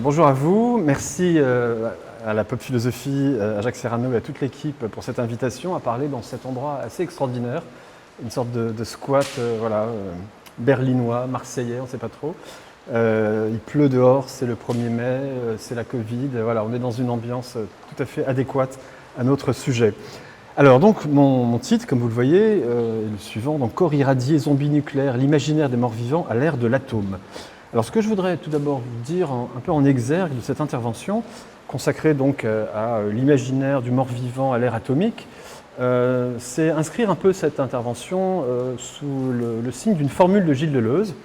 Bonjour à vous. Merci à la Pop Philosophie, à Jacques Serrano et à toute l'équipe pour cette invitation à parler dans cet endroit assez extraordinaire, une sorte de squat berlinois, marseillais, on ne sait pas trop. Il pleut dehors, c'est le 1er mai, c'est la Covid. Voilà, on est dans une ambiance tout à fait adéquate à notre sujet. Alors donc mon titre, comme vous le voyez, est le suivant, donc Corps irradié, zombies nucléaires, l'imaginaire des morts vivants à l'ère de l'atome. Alors ce que je voudrais tout d'abord vous dire un peu en exergue de cette intervention, consacrée donc à l'imaginaire du mort-vivant à l'ère atomique, c'est inscrire un peu cette intervention sous le signe d'une formule de Gilles Deleuze,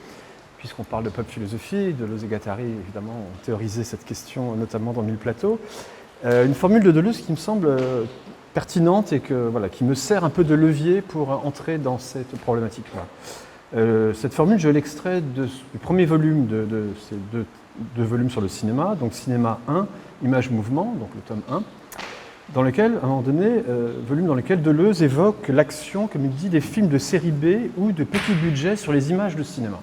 puisqu'on parle de pop philosophie. Deleuze et Guattari évidemment ont théorisé cette question notamment dans Mille plateaux. Une formule de Deleuze qui me semble pertinente et qui me sert un peu de levier pour entrer dans cette problématique-là. Cette formule, je l'extrais du premier volume de ces deux volumes sur le cinéma, donc Cinéma 1, Image-Mouvement, donc le tome 1, dans lequel, à un moment donné, volume dans lequel Deleuze évoque l'action, comme il dit, des films de série B ou de petit budget sur les images de cinéma.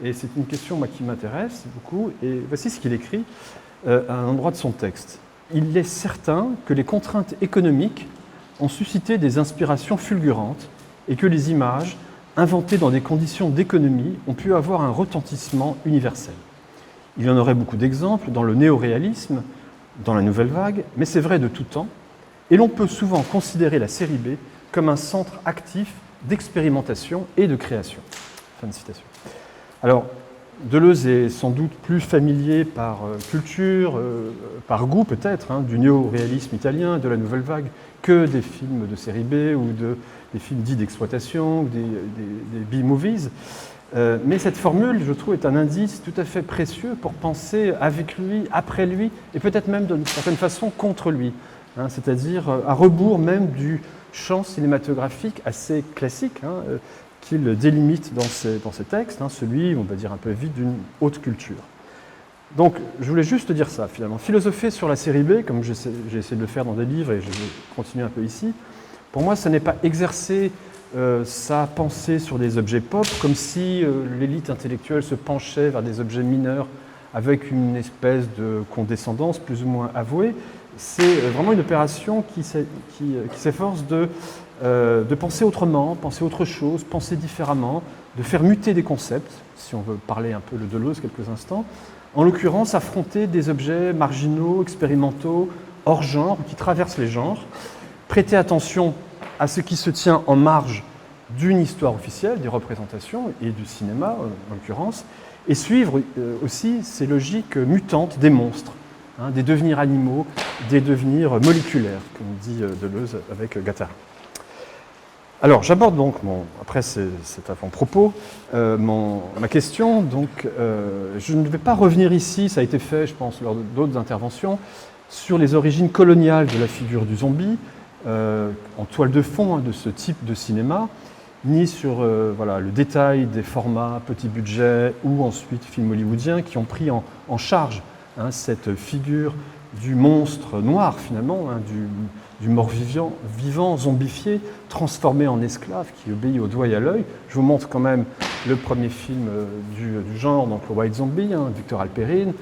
Et c'est une question qui m'intéresse beaucoup, et voici ce qu'il écrit à un endroit de son texte. Il est certain que les contraintes économiques ont suscité des inspirations fulgurantes et que les images, inventées dans des conditions d'économie, ont pu avoir un retentissement universel. Il y en aurait beaucoup d'exemples dans le néoréalisme, dans la Nouvelle Vague, mais c'est vrai de tout temps, et l'on peut souvent considérer la série B comme un centre actif d'expérimentation et de création. Fin de citation. Alors, Deleuze est sans doute plus familier par culture, par goût peut-être, du néo-réalisme italien, de la Nouvelle Vague, que des films de série B ou des films dits d'exploitation, des B-movies. Mais cette formule, je trouve, est un indice tout à fait précieux pour penser avec lui, après lui, et peut-être même d'une certaine façon contre lui. C'est-à-dire à rebours même du champ cinématographique assez classique, qu'il délimite dans ses textes, celui, on va dire un peu vide, d'une haute culture. Donc, je voulais juste dire ça, finalement. Philosopher sur la série B, comme j'ai essayé de le faire dans des livres, et je vais continuer un peu ici, pour moi, ce n'est pas exercer sa pensée sur des objets pop, comme si l'élite intellectuelle se penchait vers des objets mineurs avec une espèce de condescendance plus ou moins avouée. C'est vraiment une opération qui s'efforce de penser autrement, penser autre chose, penser différemment, de faire muter des concepts, si on veut parler un peu de Deleuze quelques instants, en l'occurrence affronter des objets marginaux, expérimentaux, hors genre, qui traversent les genres, prêter attention à ce qui se tient en marge d'une histoire officielle, des représentations et du cinéma en l'occurrence, et suivre aussi ces logiques mutantes des monstres, des devenirs animaux, des devenirs moléculaires, comme dit Deleuze avec Guattari. Alors, j'aborde donc, après cet avant-propos, ma question. Donc, je ne vais pas revenir ici, ça a été fait, je pense, lors d'autres interventions, sur les origines coloniales de la figure du zombie, en toile de fond de ce type de cinéma, ni sur le détail des formats petit budget ou ensuite films hollywoodiens qui ont pris en charge cette figure du monstre noir, finalement, du mort-vivant zombifié, transformé en esclave, qui obéit au doigt et à l'œil. Je vous montre quand même le premier film du genre, donc le White Zombie, Victor Alperin,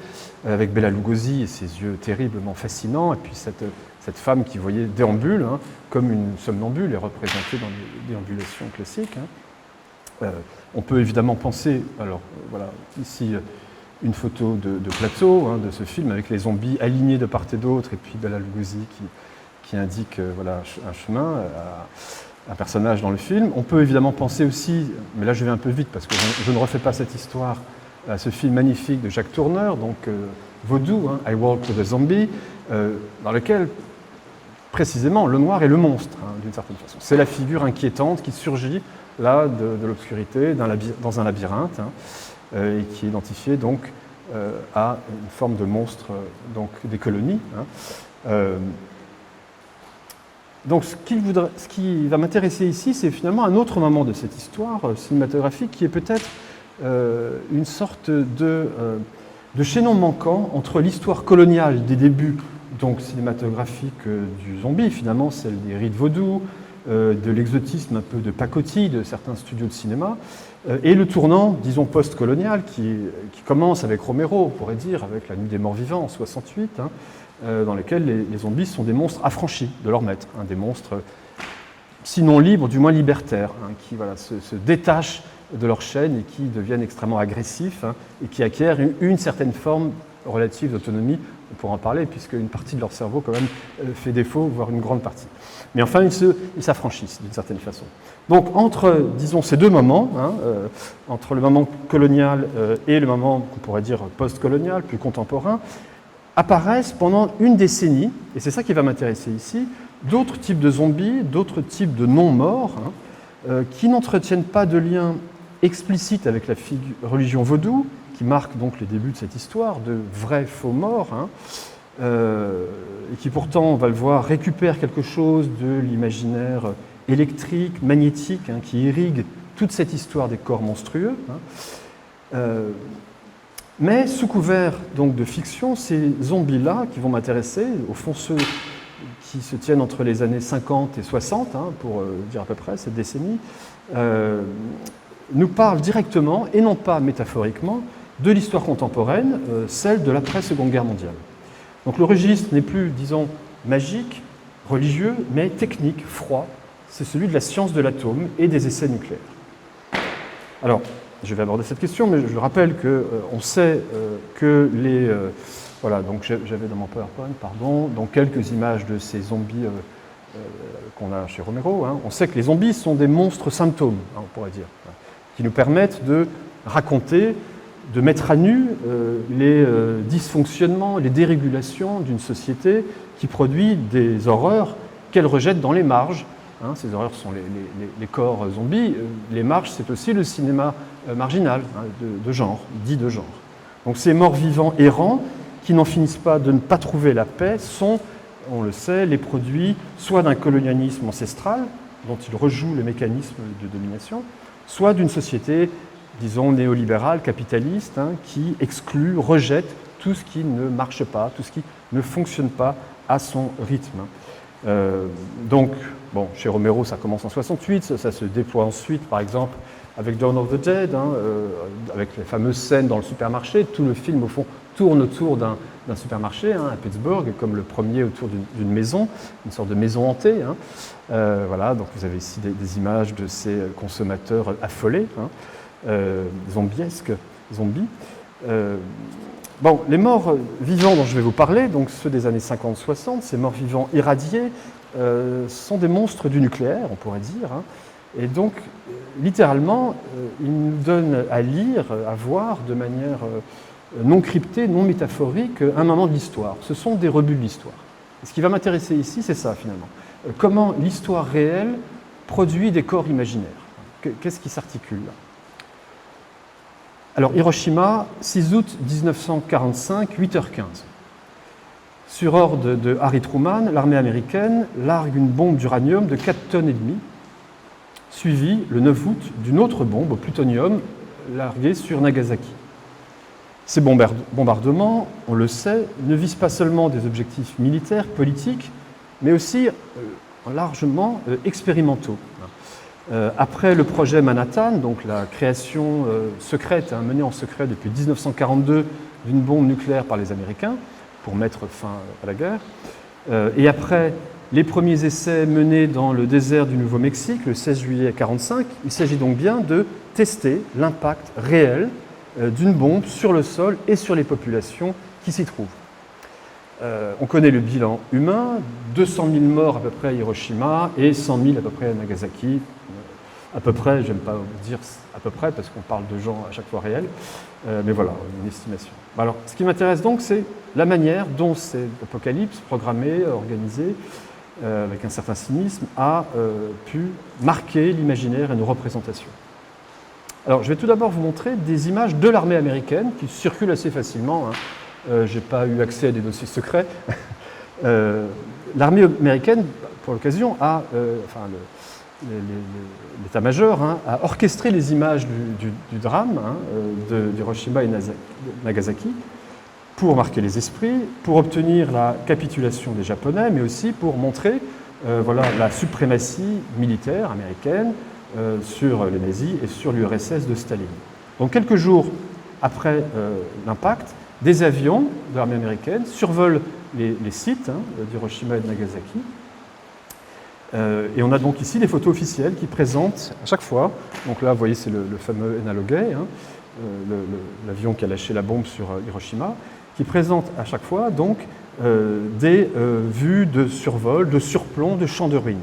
avec Bela Lugosi et ses yeux terriblement fascinants, et puis cette femme qui voyait déambule, comme une somnambule est représentée dans les déambulations classiques. On peut évidemment penser, alors voilà, ici une photo de plateau de ce film avec les zombies alignés de part et d'autre, et puis Bela Lugosi qui indique un chemin à un personnage dans le film. On peut évidemment penser aussi, mais là je vais un peu vite parce que je ne refais pas cette histoire, à ce film magnifique de Jacques Tourneur, donc Vaudou, I Walk with a Zombie, dans lequel précisément le noir est le monstre, d'une certaine façon. C'est la figure inquiétante qui surgit là de l'obscurité, dans un labyrinthe, et qui est identifié donc à une forme de monstre donc des colonies. Donc ce qui va m'intéresser ici, c'est finalement un autre moment de cette histoire cinématographique qui est peut-être une sorte de chaînon manquant entre l'histoire coloniale des débuts donc cinématographique du zombie, finalement celle des rites vaudous, de l'exotisme un peu de pacotille de certains studios de cinéma, et le tournant, disons, post-colonial qui commence avec Romero, on pourrait dire, avec La Nuit des Morts Vivants en 68, dans lequel les zombies sont des monstres affranchis de leur maître, des monstres sinon libres, du moins libertaires, qui se détachent de leur chaîne et qui deviennent extrêmement agressifs et qui acquièrent une certaine forme relative d'autonomie. On pourra en parler, puisque une partie de leur cerveau, quand même, fait défaut, voire une grande partie. Mais enfin, ils s'affranchissent, d'une certaine façon. Donc, entre, disons, ces deux moments, entre le moment colonial et le moment, qu'on pourrait dire, post-colonial, plus contemporain, apparaissent pendant une décennie, et c'est ça qui va m'intéresser ici, d'autres types de zombies, d'autres types de non-morts, qui n'entretiennent pas de lien explicite avec la religion vaudou, qui marque donc les débuts de cette histoire de vrais faux morts, et qui pourtant, on va le voir, récupère quelque chose de l'imaginaire électrique, magnétique, qui irrigue toute cette histoire des corps monstrueux. Mais sous couvert donc de fiction, ces zombies-là qui vont m'intéresser, au fond ceux qui se tiennent entre les années 50 et 60, pour dire à peu près cette décennie, nous parlent directement, et non pas métaphoriquement, de l'histoire contemporaine, celle de l'après-Seconde Guerre mondiale. Donc le registre n'est plus, disons, magique, religieux, mais technique, froid. C'est celui de la science de l'atome et des essais nucléaires. Alors, je vais aborder cette question, mais je rappelle qu'on sait que les... voilà, donc j'avais dans mon PowerPoint, pardon, donc quelques images de ces zombies qu'on a chez Romero. On sait que les zombies sont des monstres symptômes, on pourrait dire, qui nous permettent de raconter, de mettre à nu les dysfonctionnements, les dérégulations d'une société qui produit des horreurs qu'elle rejette dans les marges. Ces horreurs sont les corps zombies. Les marges, c'est aussi le cinéma marginal, de genre, dit de genre. Donc ces morts vivants errants, qui n'en finissent pas de ne pas trouver la paix, sont, on le sait, les produits soit d'un colonialisme ancestral, dont ils rejouent le mécanisme de domination, soit d'une société, disons, néolibérale, capitaliste, qui exclut, rejette tout ce qui ne marche pas, tout ce qui ne fonctionne pas à son rythme. Donc, bon, chez Romero, ça commence en 68, ça se déploie ensuite, par exemple, avec Dawn of the Dead, avec les fameuses scènes dans le supermarché. Tout le film, au fond, tourne autour d'un supermarché à Pittsburgh, comme le premier autour d'une maison, une sorte de maison hantée. Voilà, donc vous avez ici des images de ces consommateurs affolés, zombiesques, zombies. Bon, les morts vivants dont je vais vous parler, donc ceux des années 50-60, ces morts vivants irradiés, sont des monstres du nucléaire, on pourrait dire. Et donc, littéralement, ils nous donnent à lire, à voir de manière non cryptée, non métaphorique, un moment de l'histoire. Ce sont des rebuts de l'histoire. Et ce qui va m'intéresser ici, c'est ça, finalement. Comment l'histoire réelle produit des corps imaginaires. Qu'est-ce qui s'articule là ? Alors, Hiroshima, 6 août 1945, 8h15. Sur ordre de Harry Truman, l'armée américaine largue une bombe d'uranium de 4,5 tonnes, suivie le 9 août d'une autre bombe au plutonium larguée sur Nagasaki. Ces bombardements, on le sait, ne visent pas seulement des objectifs militaires, politiques, mais aussi largement expérimentaux. Après le projet Manhattan, donc la création secrète, menée en secret depuis 1942 d'une bombe nucléaire par les Américains pour mettre fin à la guerre, et après les premiers essais menés dans le désert du Nouveau-Mexique le 16 juillet 1945, il s'agit donc bien de tester l'impact réel d'une bombe sur le sol et sur les populations qui s'y trouvent. On connaît le bilan humain, 200 000 morts à peu près à Hiroshima et 100 000 à peu près à Nagasaki. À peu près, j'aime pas dire à peu près parce qu'on parle de gens à chaque fois réels, mais voilà, une estimation. Alors, ce qui m'intéresse donc, c'est la manière dont cet apocalypse programmé, organisé, avec un certain cynisme, a pu marquer l'imaginaire et nos représentations. Alors, je vais tout d'abord vous montrer des images de l'armée américaine qui circulent assez facilement. Je n'ai pas eu accès à des dossiers secrets. L'armée américaine, pour l'occasion, a, l'état-major a orchestré les images du drame d'Hiroshima et Nagasaki pour marquer les esprits, pour obtenir la capitulation des Japonais, mais aussi pour montrer voilà la suprématie militaire américaine sur les nazis et sur l'URSS de Staline. Donc quelques jours après l'impact, des avions de l'armée américaine survolent les sites d'Hiroshima et de Nagasaki. Et on a donc ici les photos officielles qui présentent à chaque fois, donc là vous voyez c'est le fameux Enola Gay, l'avion qui a lâché la bombe sur Hiroshima, qui présente à chaque fois donc des vues de survol, de surplomb, de champs de ruines.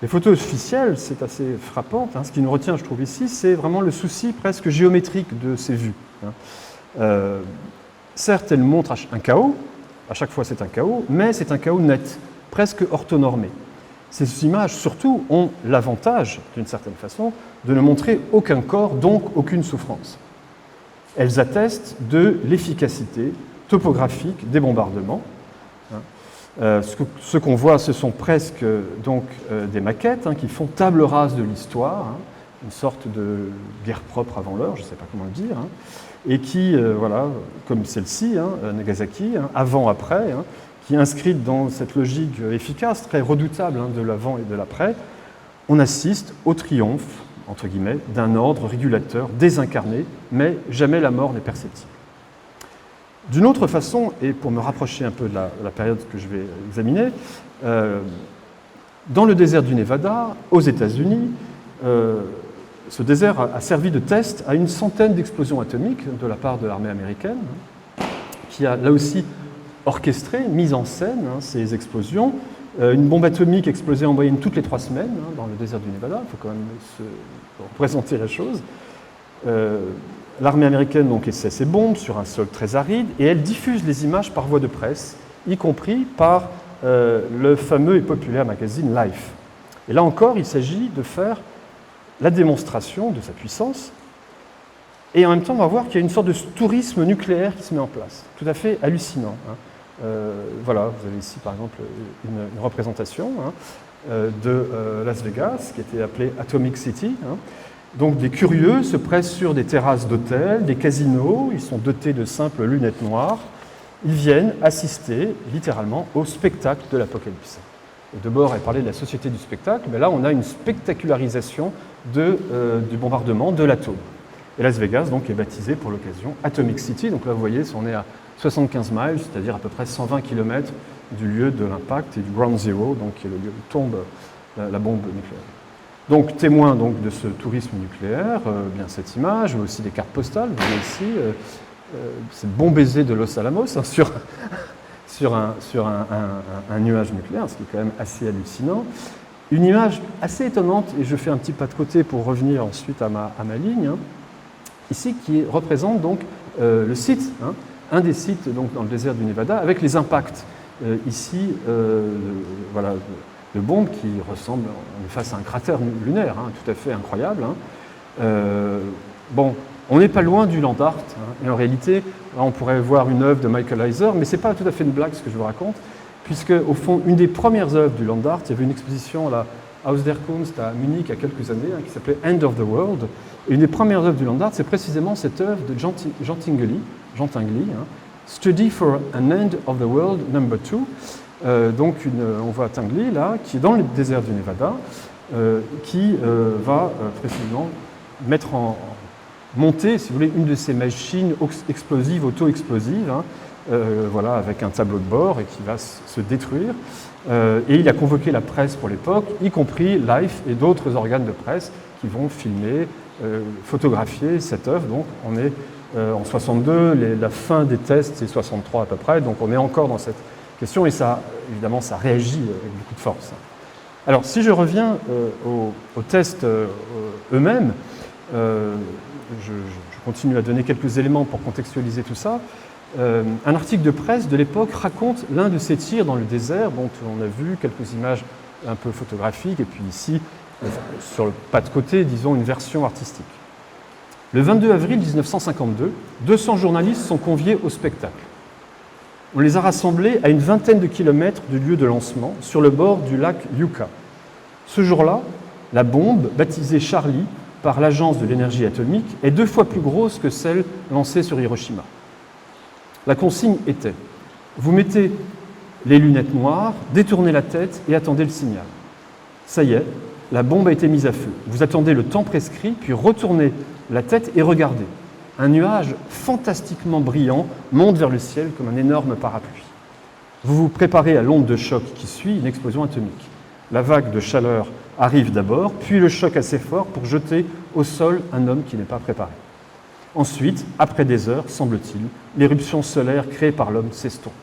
Les photos officielles, c'est assez frappant. Ce qui nous retient, je trouve, ici, c'est vraiment le souci presque géométrique de ces vues. Certes, elles montrent un chaos, à chaque fois c'est un chaos, mais c'est un chaos net, presque orthonormé. Ces images, surtout, ont l'avantage, d'une certaine façon, de ne montrer aucun corps, donc aucune souffrance. Elles attestent de l'efficacité topographique des bombardements. Ce qu'on voit, ce sont presque donc, des maquettes qui font table rase de l'histoire, une sorte de guerre propre avant l'heure, je ne sais pas comment le dire, et qui, voilà, comme celle-ci, Nagasaki, avant-après, qui est inscrite dans cette logique efficace, très redoutable de l'avant et de l'après, on assiste au triomphe, entre guillemets, d'un ordre régulateur désincarné, mais jamais la mort n'est perceptible. D'une autre façon, et pour me rapprocher un peu de la période que je vais examiner, dans le désert du Nevada, aux États-Unis, ce désert a servi de test à une centaine d'explosions atomiques de la part de l'armée américaine, qui a là aussi orchestré, mis en scène ces explosions. Une bombe atomique explosait en moyenne toutes les 3 semaines dans le désert du Nevada, il faut quand même se représenter la chose. L'armée américaine donc, essaie ses bombes sur un sol très aride et elle diffuse les images par voie de presse, y compris par le fameux et populaire magazine Life. Et là encore, il s'agit de faire la démonstration de sa puissance et en même temps, on va voir qu'il y a une sorte de tourisme nucléaire qui se met en place, tout à fait hallucinant. Voilà, vous avez ici par exemple une représentation de Las Vegas qui était appelée Atomic City. Donc des curieux se pressent sur des terrasses d'hôtels, des casinos, ils sont dotés de simples lunettes noires, ils viennent assister littéralement au spectacle de l'Apocalypse. Debord a parlé de la société du spectacle, mais là on a une spectacularisation du bombardement de l'atome. Et Las Vegas donc, est baptisé pour l'occasion Atomic City, donc là vous voyez on est à 75 miles, c'est-à-dire à peu près 120 km du lieu de l'impact et du Ground Zero, donc qui est le lieu où tombe la bombe nucléaire. Donc, témoin donc, de ce tourisme nucléaire, bien cette image, mais aussi des cartes postales, vous voyez ici, c'est le bon baiser de Los Alamos sur un nuage nucléaire, ce qui est quand même assez hallucinant. Une image assez étonnante, et je fais un petit pas de côté pour revenir ensuite à ma ligne, ici qui représente donc le site, un des sites donc, dans le désert du Nevada, avec les impacts. Ici, voilà, de bombes qui ressemblent, on est face à un cratère lunaire, tout à fait incroyable. Bon, on n'est pas loin du Land Art, et en réalité, là, on pourrait voir une œuvre de Michael Heiser, mais ce n'est pas tout à fait une blague ce que je vous raconte, puisque au fond, une des premières œuvres du Land Art, il y avait une exposition à la Haus der Kunst à Munich il y a quelques années, qui s'appelait End of the World, et une des premières œuvres du Land Art, c'est précisément cette œuvre de Jean Tinguely, Study for an End of the World No. 2. Donc on voit Tinguely là, qui est dans le désert du Nevada, qui va précisément monter, si vous voulez, une de ces machines explosives, auto-explosives, voilà, avec un tableau de bord et qui va se détruire. Et il a convoqué la presse pour l'époque, y compris Life et d'autres organes de presse qui vont filmer, photographier cette œuvre. Donc on est en 62, la fin des tests c'est 63 à peu près, donc on est encore dans cette question et ça, évidemment, ça réagit avec beaucoup de force. Alors si je reviens aux tests eux-mêmes, je continue à donner quelques éléments pour contextualiser tout ça. Un article de presse de l'époque raconte l'un de ces tirs dans le désert, dont on a vu quelques images un peu photographiques, et puis ici, sur le pas de côté, disons, une version artistique. Le 22 avril 1952, 200 journalistes sont conviés au spectacle. On les a rassemblés à une vingtaine de kilomètres du lieu de lancement, sur le bord du lac Yucca. Ce jour-là, la bombe, baptisée Charlie par l'Agence de l'énergie atomique, est 2 fois plus grosse que celle lancée sur Hiroshima. La consigne était « Vous mettez les lunettes noires, détournez la tête et attendez le signal. Ça y est, la bombe a été mise à feu. Vous attendez le temps prescrit, puis retournez la tête et regardez. Un nuage fantastiquement brillant monte vers le ciel comme un énorme parapluie. Vous vous préparez à l'onde de choc qui suit une explosion atomique. La vague de chaleur arrive d'abord, puis le choc assez fort pour jeter au sol un homme qui n'est pas préparé. Ensuite, après des heures, semble-t-il, l'éruption solaire créée par l'homme s'estompe.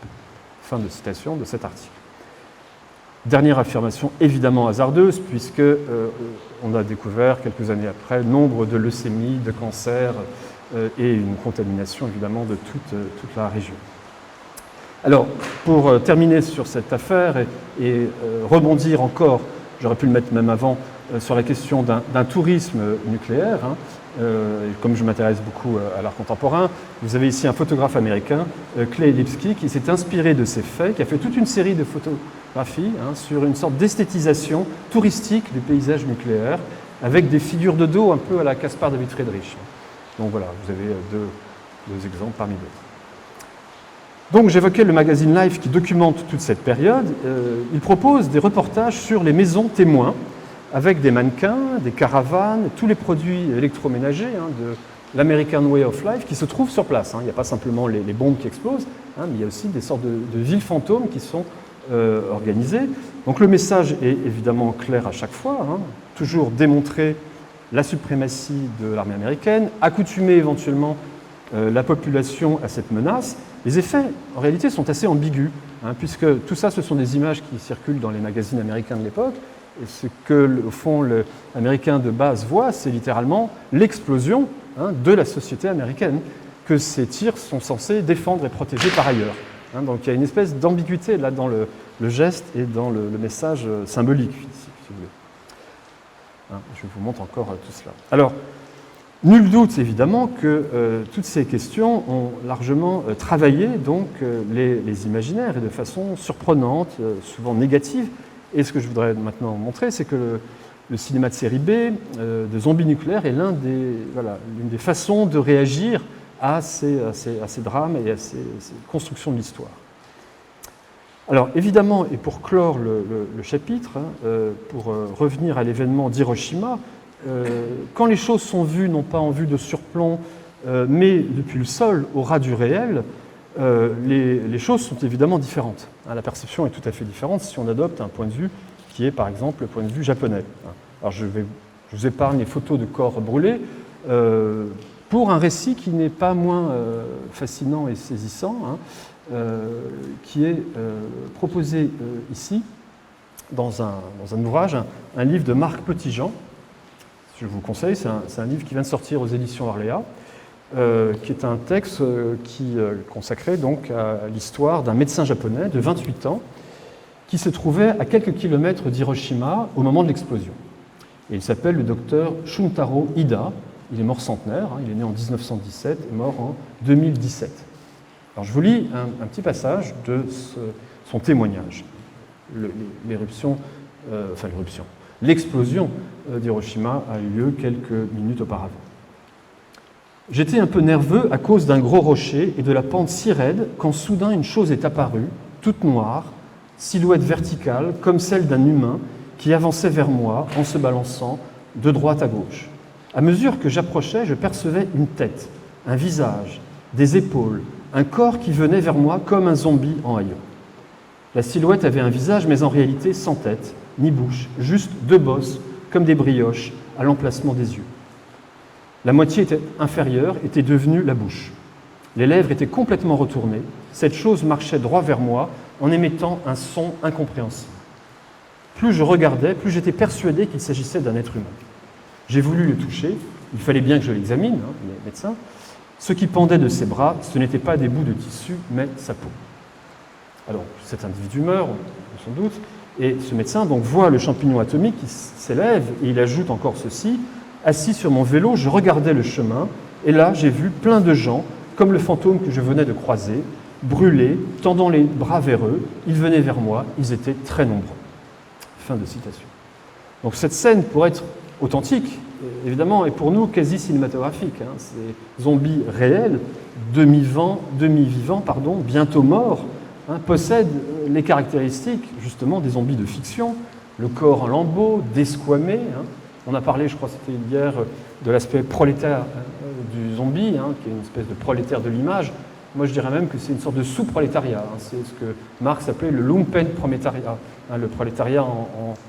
Fin de citation de cet article. Dernière affirmation évidemment hasardeuse, puisque on a découvert quelques années après nombre de leucémies, de cancers et une contamination évidemment de toute la région. Alors, pour terminer sur cette affaire et rebondir encore, j'aurais pu le mettre même avant, sur la question d'un tourisme nucléaire, comme je m'intéresse beaucoup à l'art contemporain, vous avez ici un photographe américain, Clay Lipsky, qui s'est inspiré de ces faits, qui a fait toute une série de photographies sur une sorte d'esthétisation touristique du paysage nucléaire, avec des figures de dos un peu à la Caspar David Friedrich. Donc voilà, vous avez deux exemples parmi d'autres. Donc j'évoquais le magazine Life qui documente toute cette période. Il propose des reportages sur les maisons témoins, avec des mannequins, des caravanes, tous les produits électroménagers de l'American Way of Life qui se trouvent sur place. Il n'y a pas simplement les bombes qui explosent, mais il y a aussi des sortes de villes fantômes qui sont organisées. Donc le message est évidemment clair à chaque fois, toujours démontrer la suprématie de l'armée américaine, accoutumer éventuellement la population à cette menace. Les effets, en réalité, sont assez ambigus, puisque tout ça, ce sont des images qui circulent dans les magazines américains de l'époque. Et ce que, au fond, l'Américain de base voit, c'est littéralement l'explosion de la société américaine, que ces tirs sont censés défendre et protéger par ailleurs. Donc il y a une espèce d'ambiguïté là dans le geste et dans le message symbolique, si vous voulez. Je vous montre encore tout cela. Alors, nul doute évidemment que toutes ces questions ont largement travaillé donc, les imaginaires et de façon surprenante, souvent négative. Et ce que je voudrais maintenant montrer, c'est que le cinéma de série B, de zombies nucléaires, est l'une des façons de réagir à ces drames et à ces constructions de l'histoire. Alors évidemment, et pour clore le chapitre, pour revenir à l'événement d'Hiroshima, quand les choses sont vues, non pas en vue de surplomb, mais depuis le sol, au ras du réel, les choses sont évidemment différentes. La perception est tout à fait différente si on adopte un point de vue qui est par exemple le point de vue japonais. Alors je vous épargne les photos de corps brûlés pour un récit qui n'est pas moins fascinant et saisissant, qui est proposé ici dans un ouvrage, un livre de Marc Petitjean. Je vous conseille, c'est un livre qui vient de sortir aux éditions Orléa, qui est un texte qui consacré donc à l'histoire d'un médecin japonais de 28 ans qui se trouvait à quelques kilomètres d'Hiroshima au moment de l'explosion. Et il s'appelle le docteur Shuntaro Ida. Il est mort centenaire, il est né en 1917 et mort en 2017. Alors je vous lis un petit passage de son témoignage. L'explosion d'Hiroshima a eu lieu quelques minutes auparavant. J'étais un peu nerveux à cause d'un gros rocher et de la pente si raide quand soudain une chose est apparue, toute noire, silhouette verticale comme celle d'un humain qui avançait vers moi en se balançant de droite à gauche. À mesure que j'approchais, je percevais une tête, un visage, des épaules, un corps qui venait vers moi comme un zombie en haillons. La silhouette avait un visage, mais en réalité sans tête, ni bouche, juste deux bosses, comme des brioches, à l'emplacement des yeux. La moitié inférieure était devenue la bouche. Les lèvres étaient complètement retournées. Cette chose marchait droit vers moi en émettant un son incompréhensible. Plus je regardais, plus j'étais persuadé qu'il s'agissait d'un être humain. J'ai voulu le toucher, il fallait bien que je l'examine, les médecins. Ce qui pendait de ses bras, ce n'était pas des bouts de tissu, mais sa peau. Alors, cet individu meurt, sans doute, et ce médecin donc, voit le champignon atomique qui s'élève, et il ajoute encore ceci. Assis sur mon vélo, je regardais le chemin, et là, j'ai vu plein de gens, comme le fantôme que je venais de croiser, brûlés, tendant les bras vers eux. Ils venaient vers moi, ils étaient très nombreux. Fin de citation. Donc cette scène, pour être authentique, évidemment, est pour nous quasi cinématographique. Ces zombies réels, demi-vivants, bientôt morts, possède les caractéristiques justement des zombies de fiction, le corps en lambeaux, desquamé. On a parlé, je crois que c'était hier, de l'aspect prolétaire du zombie, qui est une espèce de prolétaire de l'image. Moi, je dirais même que c'est une sorte de sous-prolétariat. C'est ce que Marx appelait le Lumpenproletariat, le prolétariat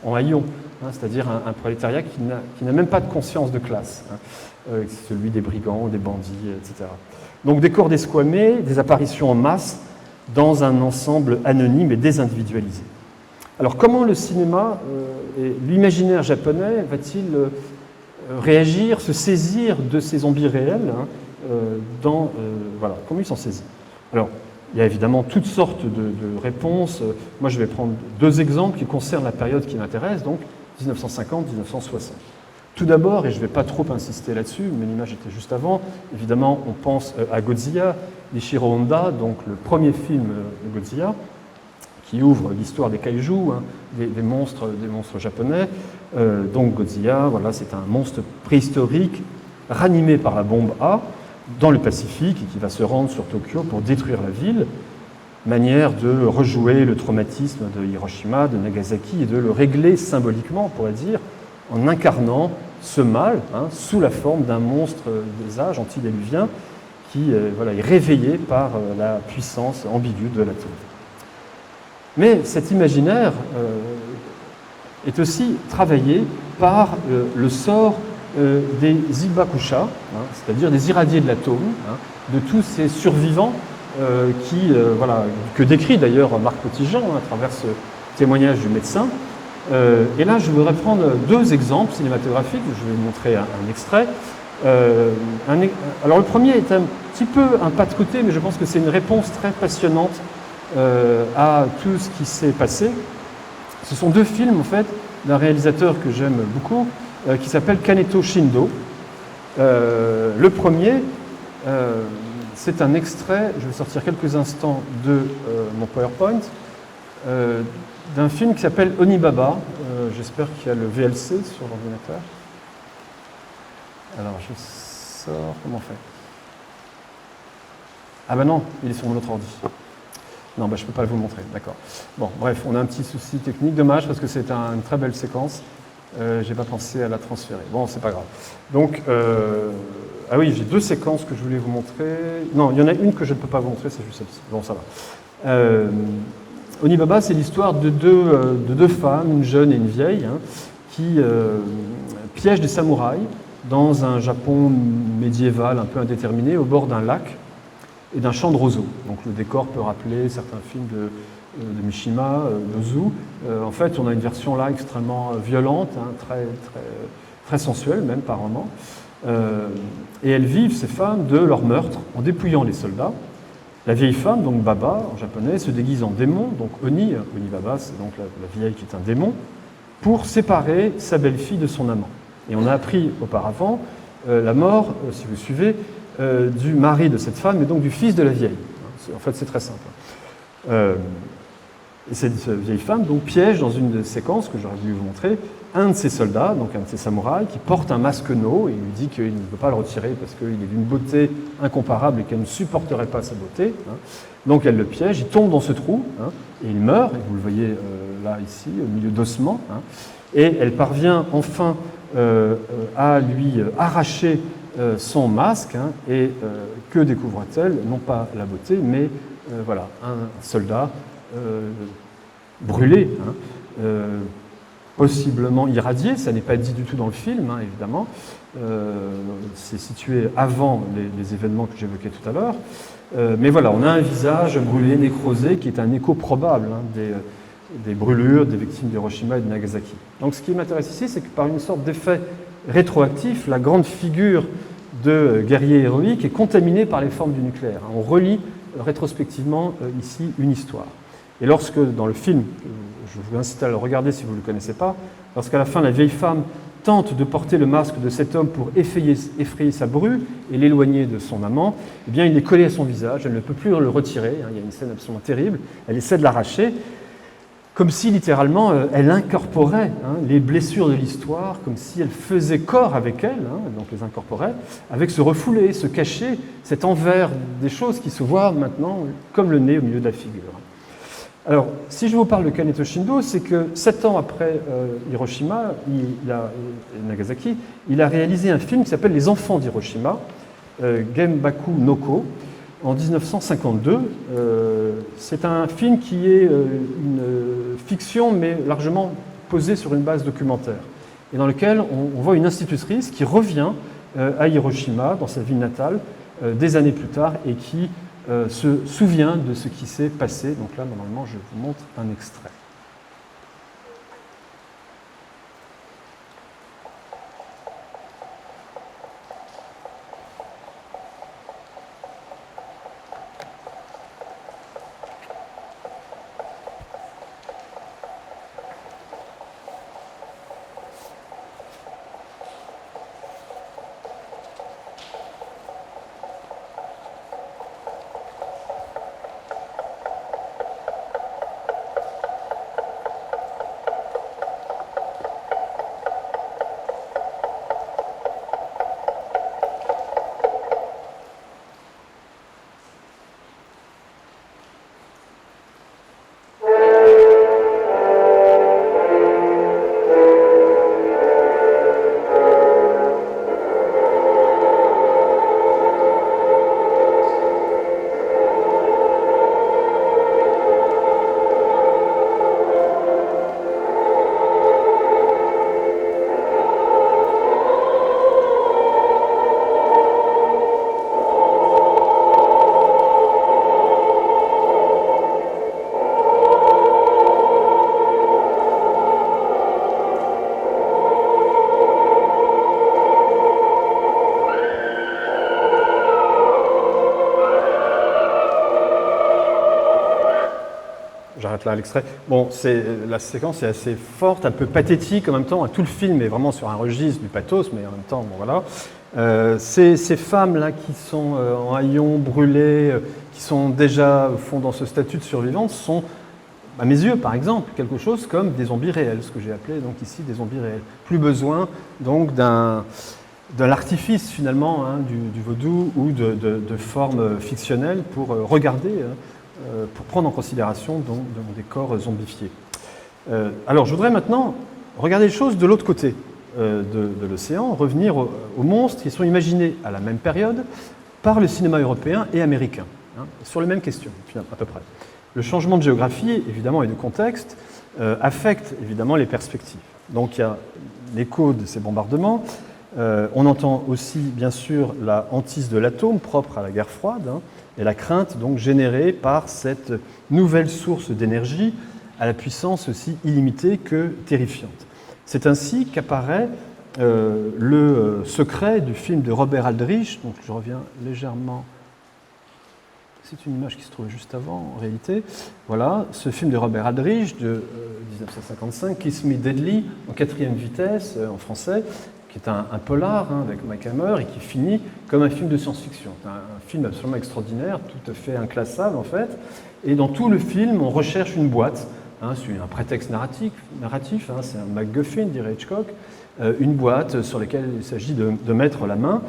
en haillons, c'est-à-dire un prolétariat qui n'a même pas de conscience de classe, celui des brigands, des bandits, etc. Donc des corps desquamés, des apparitions en masse dans un ensemble anonyme et désindividualisé. Alors comment le cinéma et l'imaginaire japonais va-t-il réagir, se saisir de ces zombies réels voilà, comment il s'en saisit? Alors, il y a évidemment toutes sortes de réponses. Moi, je vais prendre deux exemples qui concernent la période qui m'intéresse, donc 1950-1960. Tout d'abord, et je ne vais pas trop insister là-dessus, mais l'image était juste avant, évidemment, on pense à Godzilla d'Ichiro Honda, donc le premier film de Godzilla, qui ouvre l'histoire des kaiju, des monstres japonais. Donc Godzilla, voilà, c'est un monstre préhistorique ranimé par la bombe A dans le Pacifique et qui va se rendre sur Tokyo pour détruire la ville. Manière de rejouer le traumatisme de Hiroshima, de Nagasaki et de le régler symboliquement, on pourrait dire, en incarnant ce mal sous la forme d'un monstre des âges antédiluvien qui est réveillé par la puissance ambiguë de l'atome. Mais cet imaginaire est aussi travaillé par le sort des Ibakusha, c'est-à-dire des irradiés de l'atome, de tous ces survivants que décrit d'ailleurs Marc Petitjean à travers ce témoignage du médecin. Et là, je voudrais prendre deux exemples cinématographiques, je vais vous montrer un extrait. Alors le premier est un petit peu un pas de côté, mais je pense que c'est une réponse très passionnante à tout ce qui s'est passé. Ce sont deux films en fait d'un réalisateur que j'aime beaucoup, qui s'appelle Kaneto Shindo. Le premier, c'est un extrait, je vais sortir quelques instants de mon PowerPoint, d'un film qui s'appelle Onibaba. J'espère qu'il y a le VLC sur l'ordinateur. Alors je sors, comment on fait? Ah ben non, il est sur mon autre ordi. Non, je ne peux pas vous le montrer, d'accord. Bon, bref, on a un petit souci technique, dommage, parce que c'est une très belle séquence. Je n'ai pas pensé à la transférer. Bon, c'est pas grave. Donc, ah oui, j'ai deux séquences que je voulais vous montrer. Non, il y en a une que je ne peux pas vous montrer, c'est juste celle-ci. Bon, ça va. Onibaba, c'est l'histoire de deux femmes, une jeune et une vieille, qui piègent des samouraïs dans un Japon médiéval un peu indéterminé, au bord d'un lac et d'un champ de roseaux. Donc le décor peut rappeler certains films de Mishima, d'Ozu. En fait, on a une version là extrêmement violente, très sensuelle même par moments. Et elles vivent, ces femmes, de leur meurtre en dépouillant les soldats. La vieille femme, donc Baba en japonais, se déguise en démon, donc Onibaba, c'est donc la vieille qui est un démon, pour séparer sa belle-fille de son amant. Et on a appris auparavant la mort, si vous suivez, du mari de cette femme et donc du fils de la vieille. En fait, c'est très simple. Et cette vieille femme donc piège dans une des séquences que j'aurais voulu vous montrer un de ses soldats, donc un de ses samouraïs, qui porte un masque no et il lui dit qu'il ne peut pas le retirer parce qu'il est d'une beauté incomparable et qu'elle ne supporterait pas sa beauté. Donc elle le piège, il tombe dans ce trou et il meurt, et vous le voyez là ici, au milieu d'ossements. Et elle parvient enfin à lui arracher son masque, et que découvre-t-elle? Non pas la beauté, mais un soldat brûlé, possiblement irradié, ça n'est pas dit du tout dans le film, évidemment. C'est situé avant les événements que j'évoquais tout à l'heure. Mais voilà, on a un visage brûlé, nécrosé, qui est un écho probable des brûlures des victimes d'Hiroshima et de Nagasaki. Donc ce qui m'intéresse ici, c'est que par une sorte d'effet rétroactif, la grande figure de guerrier héroïque est contaminée par les formes du nucléaire. On relit rétrospectivement ici une histoire. Et lorsque, dans le film, je vous incite à le regarder si vous ne le connaissez pas, lorsqu'à la fin la vieille femme tente de porter le masque de cet homme pour effrayer sa bru et l'éloigner de son amant, eh bien il est collé à son visage, elle ne peut plus le retirer, il y a une scène absolument terrible, elle essaie de l'arracher, comme si littéralement elle incorporait les blessures de l'histoire, comme si elle faisait corps avec elle, donc les incorporait, avec ce refoulé, ce cachet, cet envers des choses qui se voient maintenant comme le nez au milieu de la figure. Alors, si je vous parle de Kaneto Shindo, c'est que 7 ans après Hiroshima et Nagasaki, il a réalisé un film qui s'appelle Les Enfants d'Hiroshima, Genbaku no Ko, en 1952. C'est un film qui est une fiction, mais largement posée sur une base documentaire, et dans lequel on voit une institutrice qui revient à Hiroshima, dans sa ville natale, des années plus tard, et qui se souvient de ce qui s'est passé. Donc là, normalement, je vous montre un extrait. J'arrête là l'extrait. Bon, la séquence est assez forte, un peu pathétique en même temps. Tout le film est vraiment sur un registre du pathos, mais en même temps, bon voilà. Ces femmes-là qui sont en haillons, brûlées, qui sont déjà au fond dans ce statut de survivante, sont, à mes yeux par exemple, quelque chose comme des zombies réels, ce que j'ai appelé donc ici des zombies réels. Plus besoin donc de l'artifice finalement du vaudou ou de formes fictionnelles pour regarder, pour prendre en considération donc, des corps zombifiés. Alors je voudrais maintenant regarder les choses de l'autre côté de l'océan, revenir aux monstres qui sont imaginés à la même période par le cinéma européen et américain, sur les mêmes questions à peu près. Le changement de géographie, évidemment, et de contexte affecte évidemment les perspectives. Donc il y a l'écho de ces bombardements. On entend aussi, bien sûr, la hantise de l'atome propre à la guerre froide, et la crainte donc générée par cette nouvelle source d'énergie à la puissance aussi illimitée que terrifiante. C'est ainsi qu'apparaît le secret du film de Robert Aldrich. Donc je reviens légèrement. C'est une image qui se trouvait juste avant, en réalité. Voilà, ce film de Robert Aldrich de 1955, Kiss Me Deadly, en 4e vitesse en français, qui est un polar avec Mike Hammer et qui finit comme un film de science-fiction. C'est un film absolument extraordinaire, tout à fait inclassable en fait. Et dans tout le film, on recherche une boîte. C'est un prétexte narratif, c'est un MacGuffin, dirait Hitchcock, une boîte sur laquelle il s'agit de mettre la main.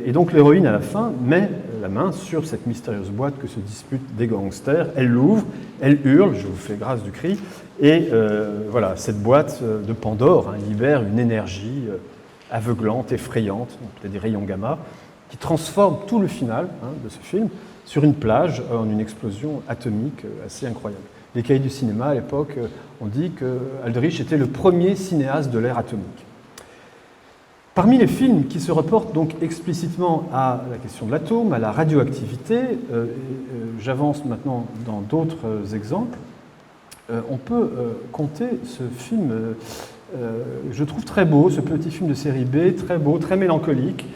Et donc l'héroïne, à la fin, met la main sur cette mystérieuse boîte que se disputent des gangsters. Elle l'ouvre, elle hurle, je vous fais grâce du cri, et voilà, cette boîte de Pandore libère une énergie aveuglante, effrayante, peut-être des rayons gamma, qui transforme tout le final de ce film sur une plage en une explosion atomique assez incroyable. Les cahiers du cinéma, à l'époque, ont dit qu'Aldrich était le premier cinéaste de l'ère atomique. Parmi les films qui se reportent donc explicitement à la question de l'atome, à la radioactivité, j'avance maintenant dans d'autres exemples, on peut compter ce film, je trouve très beau, ce petit film de série B, très beau, très mélancolique,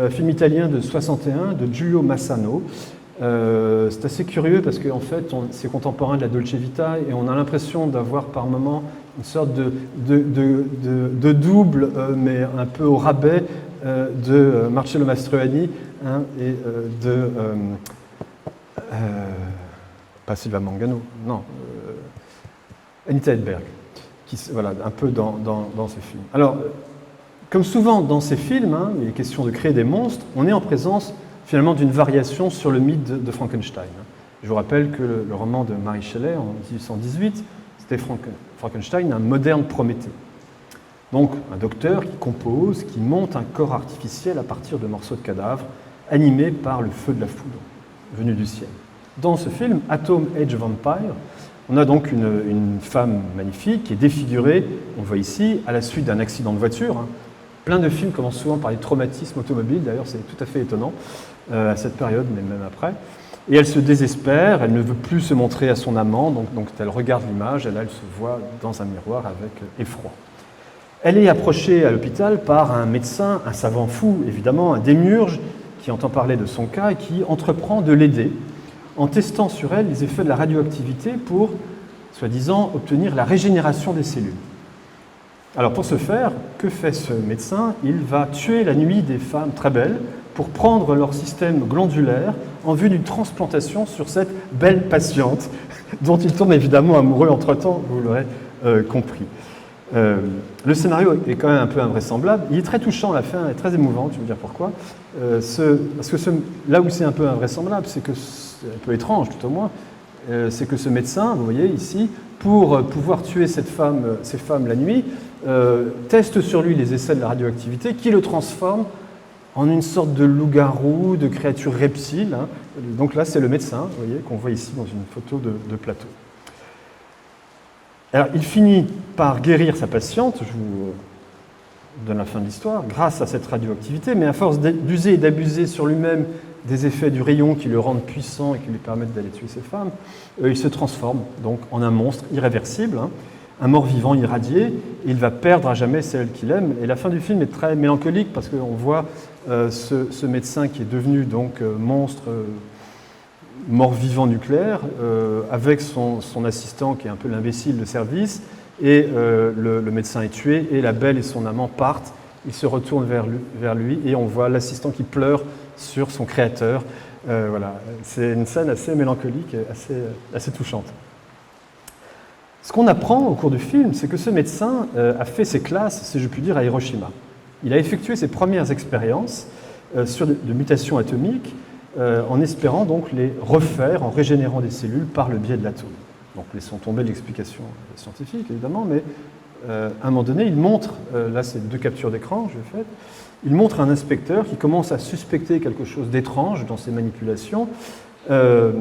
film italien de 61 de Giulio Massano. C'est assez curieux parce qu'en fait, c'est contemporain de la Dolce Vita et on a l'impression d'avoir par moments une sorte de double, mais un peu au rabais, de Marcello Mastroianni et de... pas Silva Mangano, non, Anita Hedberg, voilà, un peu dans ce film. Alors, comme souvent dans ces films, il est question de créer des monstres, on est en présence finalement d'une variation sur le mythe de Frankenstein. Je vous rappelle que le roman de Mary Shelley, en 1818, c'était Frankenstein, un moderne Prométhée. Donc un docteur qui compose, qui monte un corps artificiel à partir de morceaux de cadavres, animés par le feu de la foudre, venu du ciel. Dans ce film, Atom Age Vampire, on a donc une femme magnifique qui est défigurée, on le voit ici, à la suite d'un accident de voiture. Plein de films commencent souvent par les traumatismes automobiles, d'ailleurs c'est tout à fait étonnant à cette période, mais même après. Et elle se désespère, elle ne veut plus se montrer à son amant, donc elle regarde l'image, et là elle se voit dans un miroir avec effroi. Elle est approchée à l'hôpital par un médecin, un savant fou évidemment, un démiurge, qui entend parler de son cas et qui entreprend de l'aider en testant sur elle les effets de la radioactivité pour, soi-disant, obtenir la régénération des cellules. Alors pour ce faire, que fait ce médecin? Il va tuer la nuit des femmes très belles pour prendre leur système glandulaire en vue d'une transplantation sur cette belle patiente dont il tombe évidemment amoureux entre-temps, vous l'aurez compris. Le scénario est quand même un peu invraisemblable. Il est très touchant, la fin est très émouvante, je vais vous dire pourquoi. Parce que là où c'est un peu invraisemblable, c'est un peu étrange tout au moins, c'est que ce médecin, vous voyez ici, pour pouvoir tuer ces femmes la nuit, teste sur lui les essais de la radioactivité qui le transforment en une sorte de loup-garou, de créature reptile. Donc là, c'est le médecin, vous voyez, qu'on voit ici dans une photo de plateau. Alors, il finit par guérir sa patiente, je vous donne la fin de l'histoire, grâce à cette radioactivité, mais à force d'user et d'abuser sur lui-même des effets du rayon qui le rendent puissant et qui lui permettent d'aller tuer ces femmes, il se transforme donc en un monstre irréversible, un mort-vivant irradié, et il va perdre à jamais celle qu'il aime. Et la fin du film est très mélancolique parce qu'on voit ce médecin qui est devenu donc monstre mort-vivant nucléaire, avec son assistant qui est un peu l'imbécile de service, et le médecin est tué, et la belle et son amant partent, ils se retournent vers lui, et on voit l'assistant qui pleure sur son créateur. Voilà. C'est une scène assez mélancolique, assez touchante. Ce qu'on apprend au cours du film, c'est que ce médecin a fait ses classes, si je puis dire, à Hiroshima. Il a effectué ses premières expériences de mutations atomiques, en espérant donc les refaire en régénérant des cellules par le biais de l'atome. Donc laissons tomber l'explication scientifique évidemment, mais à un moment donné, il montre, là c'est 2 captures d'écran, je l'ai faites, il montre un inspecteur qui commence à suspecter quelque chose d'étrange dans ses manipulations, un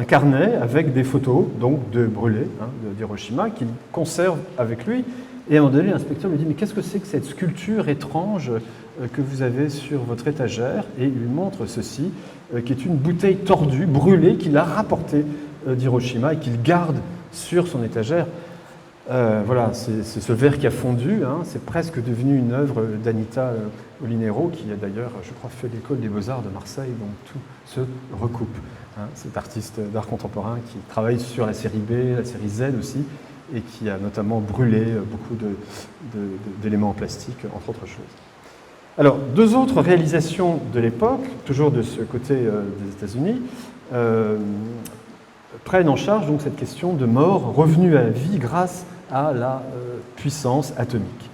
carnet avec des photos donc de brûlés d'Hiroshima qu'il conserve avec lui. Et à un moment donné, l'inspecteur lui dit « Mais qu'est-ce que c'est que cette sculpture étrange que vous avez sur votre étagère ?» Et il lui montre ceci, qui est une bouteille tordue, brûlée, qu'il a rapportée d'Hiroshima et qu'il garde sur son étagère. Voilà, c'est ce verre qui a fondu, c'est presque devenu une œuvre d'Anita Olinero, qui a d'ailleurs, je crois, fait l'école des Beaux-Arts de Marseille, donc tout se recoupe. Cet artiste d'art contemporain qui travaille sur la série B, la série Z aussi, et qui a notamment brûlé beaucoup d'éléments en plastique, entre autres choses. Alors, 2 autres réalisations de l'époque, toujours de ce côté des États-Unis, prennent en charge donc cette question de mort revenue à la vie grâce à la puissance atomique.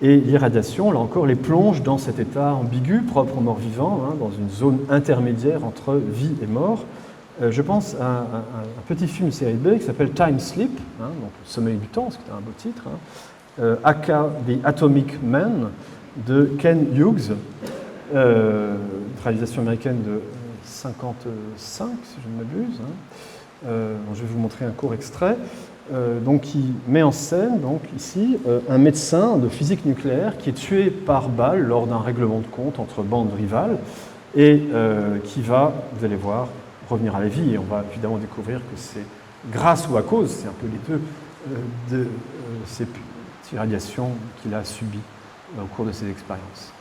Et l'irradiation, là encore, les plonge dans cet état ambigu, propre aux morts vivants, dans une zone intermédiaire entre vie et mort. Je pense à un petit film de série B qui s'appelle Time Sleep, donc Sommeil du temps, c'est un beau titre, aka The Atomic Man de Ken Hughes, réalisation américaine de 1955, si je ne m'abuse. Je vais vous montrer un court extrait. Donc, qui met en scène, donc, ici, un médecin de physique nucléaire qui est tué par balle lors d'un règlement de compte entre bandes rivales et qui va, vous allez voir, revenir à la vie. Et on va évidemment découvrir que c'est grâce ou à cause, c'est un peu les deux, de ces irradiations qu'il a subies au cours de ses expériences.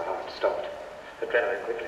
My heart stopped. Adrenaline quickly.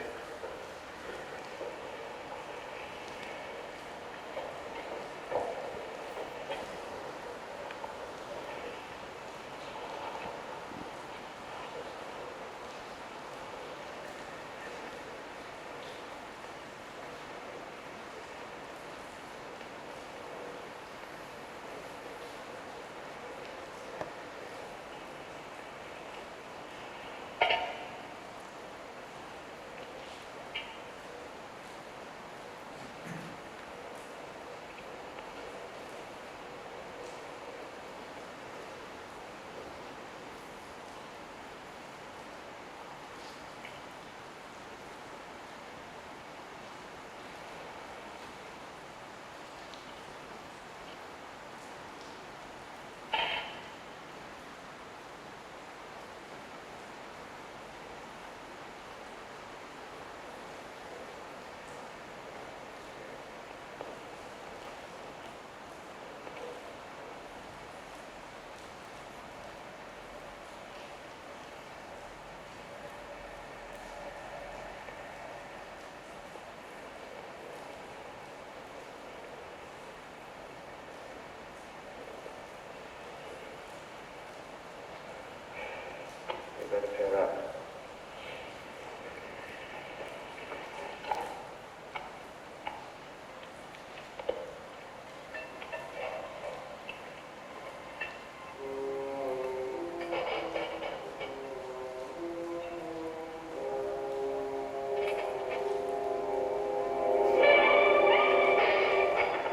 You better cheer up.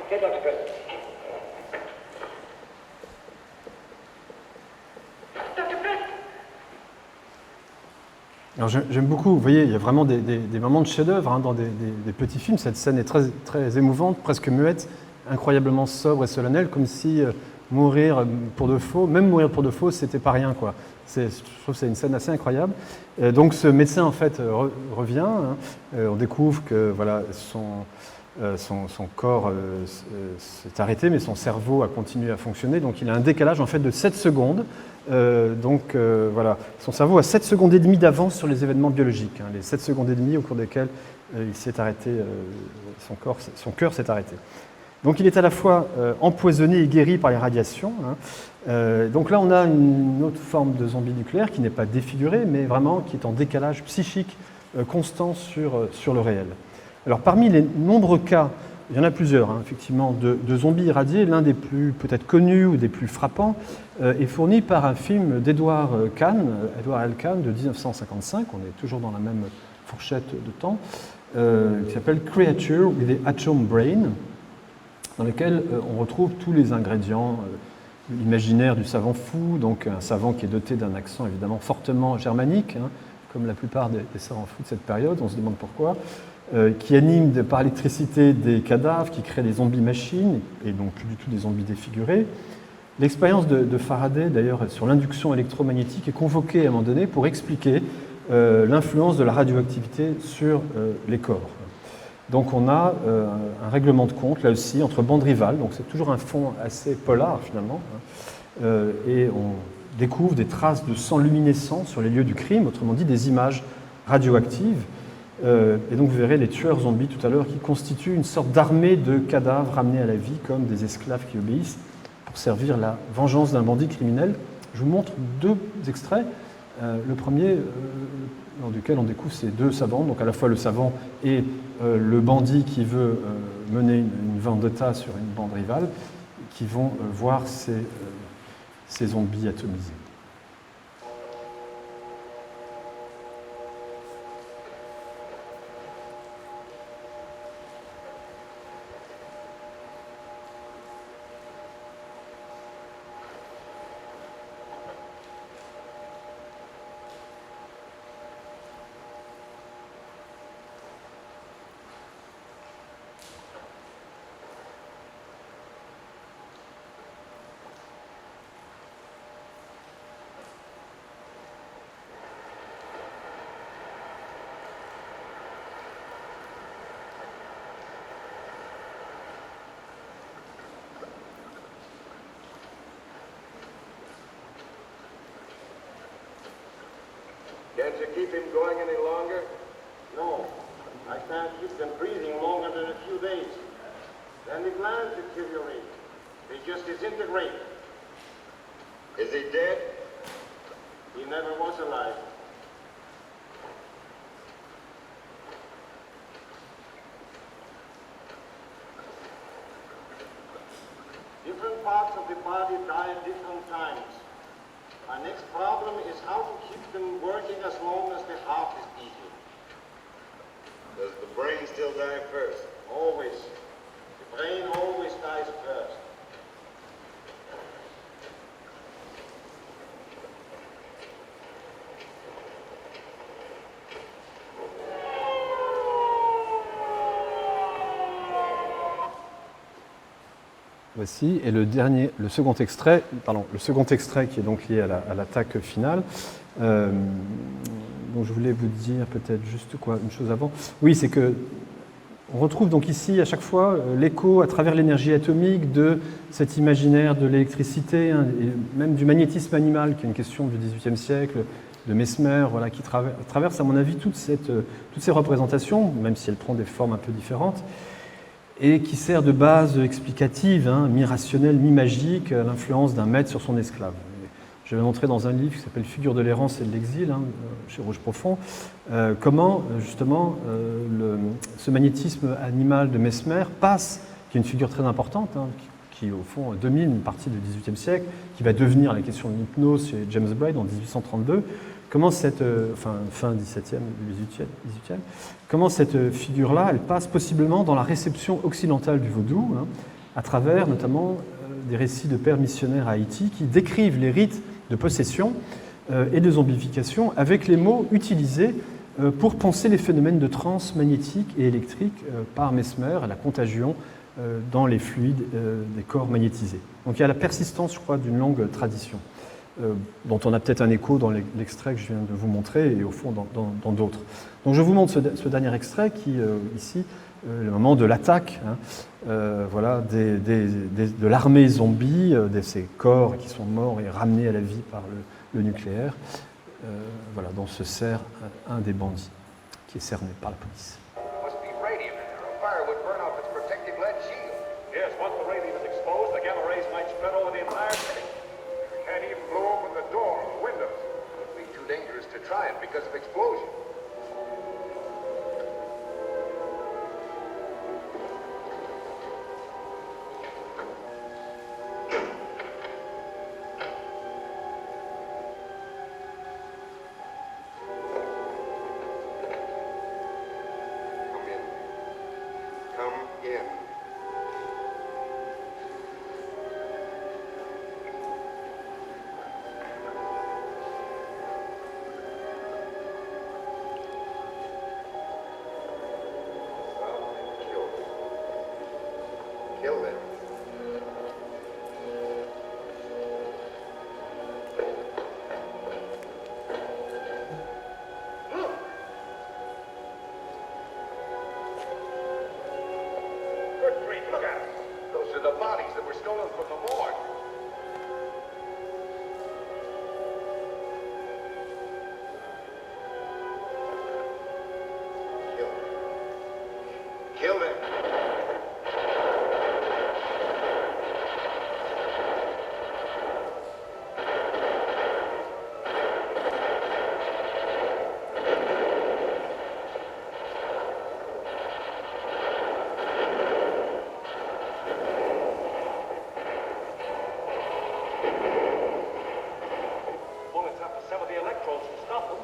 Okay, Dr. Preston. Dr. Preston! Alors j'aime beaucoup, vous voyez, il y a vraiment des moments de chef-d'œuvre dans des petits films. Cette scène est très, très émouvante, presque muette, incroyablement sobre et solennelle, comme si mourir pour de faux, même mourir pour de faux, c'était pas rien, quoi. Je trouve que c'est une scène assez incroyable. Donc ce médecin, en fait, revient. On découvre que voilà, son corps s'est arrêté, mais son cerveau a continué à fonctionner. Donc il a un décalage en fait de 7 secondes. Voilà, son cerveau a 7 secondes et demie d'avance sur les événements biologiques. Les 7 secondes et demie au cours desquelles il s'est arrêté, son cœur s'est arrêté. Donc il est à la fois empoisonné et guéri par les radiations. Donc là on a une autre forme de zombie nucléaire qui n'est pas défiguré, mais vraiment qui est en décalage psychique constant sur le réel. Alors parmi les nombreux cas, il y en a plusieurs effectivement, de zombies irradiés, l'un des plus peut-être connus ou des plus frappants est fourni par un film d'Edward L. Kahn de 1955, on est toujours dans la même fourchette de temps, qui s'appelle Creature with the Atom Brain, dans lequel on retrouve tous les ingrédients imaginaires du savant fou, donc un savant qui est doté d'un accent évidemment fortement germanique, comme la plupart des savants fous de cette période, on se demande pourquoi, qui anime par l'électricité des cadavres, qui crée des zombies machines, et donc plus du tout des zombies défigurés. L'expérience de Faraday, d'ailleurs, sur l'induction électromagnétique est convoquée à un moment donné pour expliquer l'influence de la radioactivité sur les corps. Donc on a un règlement de compte, là aussi, entre bandes rivales, donc c'est toujours un fond assez polar finalement, et on découvre des traces de sang luminescent sur les lieux du crime, autrement dit des images radioactives. Et donc vous verrez les tueurs zombies tout à l'heure qui constituent une sorte d'armée de cadavres ramenés à la vie comme des esclaves qui obéissent pour servir la vengeance d'un bandit criminel. Je vous montre 2 extraits. Le premier, dans lequel on découvre ces 2 savants, donc à la fois le savant et le bandit qui veut mener une vendetta sur une bande rivale, qui vont voir ces zombies atomisés. Can't you keep him going any longer? No. I can't keep them breathing longer than a few days. Then the glands deteriorate. They just disintegrate. Is he dead? He never was alive. Different parts of the body die at different times. My next problem is how to keep them working as long as the heart is beating. Does the brain still die first? Always. The brain always dies first. Voici, et le second extrait qui est donc lié à l'attaque finale, dont je voulais vous dire peut-être juste une chose avant. Oui, c'est que on retrouve donc ici à chaque fois l'écho à travers l'énergie atomique de cet imaginaire de l'électricité, hein, et même du magnétisme animal, qui est une question du XVIIIe siècle, de Mesmer, voilà, qui traverse à mon avis toutes ces représentations, même si elles prennent des formes un peu différentes, et qui sert de base explicative, hein, mi-rationnelle, mi-magique, à l'influence d'un maître sur son esclave. Je vais montrer dans un livre qui s'appelle « Figures de l'errance et de l'exil », hein, chez Rouge Profond, comment justement ce magnétisme animal de Mesmer passe, qui est une figure très importante, hein, qui au fond domine une partie du XVIIIe siècle, qui va devenir la question de l'hypnose chez James Braid en 1832, comment fin XVIIe, XVIIIe, comment cette figure-là, elle passe possiblement dans la réception occidentale du vaudou, hein, à travers notamment des récits de pères missionnaires à Haïti qui décrivent les rites de possession et de zombification avec les mots utilisés pour penser les phénomènes de transe magnétique et électrique par Mesmer, la contagion dans les fluides des corps magnétisés. Donc il y a la persistance, je crois, d'une longue tradition, dont on a peut-être un écho dans l'extrait que je viens de vous montrer et au fond dans d'autres. Donc je vous montre ce dernier extrait qui, ici, le moment de l'attaque, hein, voilà, de l'armée zombie, de ces corps qui sont morts et ramenés à la vie par le nucléaire, voilà, dont se sert un des bandits qui est cerné par la police. Must be radium in there. A fire would burn off its protective lead shield. Yes, once the radium is exposed, the gamma rays might spread over the entire city. Can't even blow open the door or the windows. It would be too dangerous to try it because of explosion. Come in. Kill them. Good grief, look at it. Those are the bodies that were stolen from the morgue. Kill them. Kill them. Bullets have to sever the electrodes to stop them.